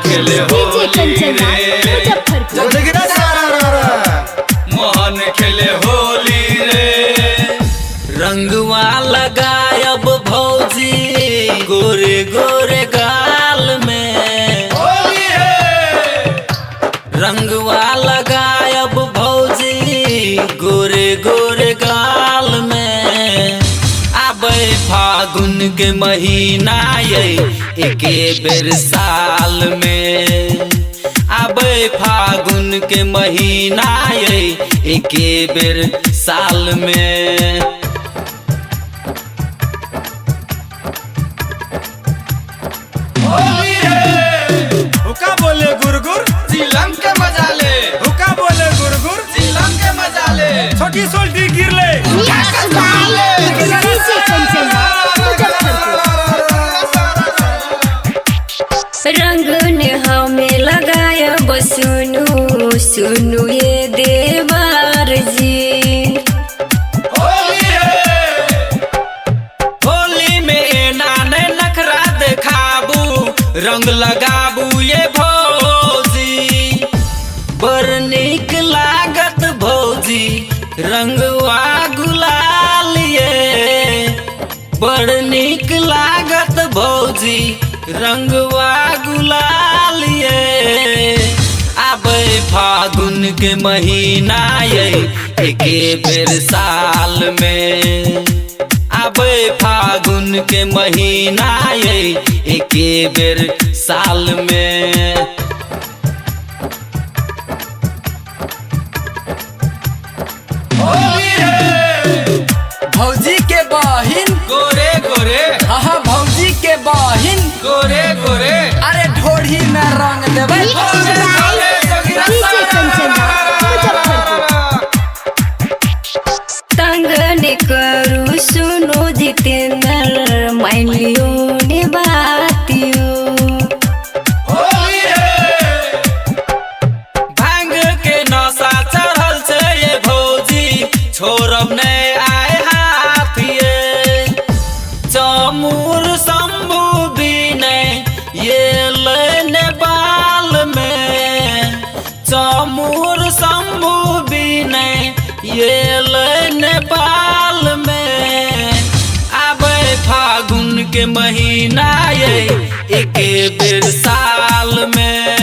खेले होली रे, मोहन खेले होली रे। रंगवा लगायब भौजी गोरे गोरे गाल में, होली है। रंगवा लगायब भौजी गोरे गोरे गाल में। आबे फागुन के महीना ये एके बेर साल में। आबे फागुन के महीना ये एके बेर साल में। होली है। हुक्का बोले गुरगुर जिलम के मजा ले, हुक्का बोले गुरगुर जिलम के मजा ले। छोटी सोल्टी गिर ले रंग ने हमें लगाया सुनु सुनु ये देवर जी। होली है। होली में नाने नखरा देखाबू, रंग लगाबू ये भौजी। बड़ नीक लागत भौजी रंगवा गुलाल ये। बड़ नीक लागत भौजी रंगवा गुलाल ये। आबे फागुन के महीना ये एके बेर साल में। आबे फागुन के महीना ये एके बेर साल में। होली है। भौजी के बहिन गोरे गोरे, हाँ भौजी के बहिन गोरे गोरे। अरे ढोढ़ी में रंग देवे। तंग ने करू सुनो जितेंद्र मान लियो ने बातियो। होली है। भांग के नशा चढ़ल से ये भौजी छोड़ब नहीं आए हाथिए। चमूर शंभू भी नहीं ये लेने बाल में। चमूर शंभू भी नहीं ये लेने बाल में। आबे फागुन के महीना ये एके बेर साल में।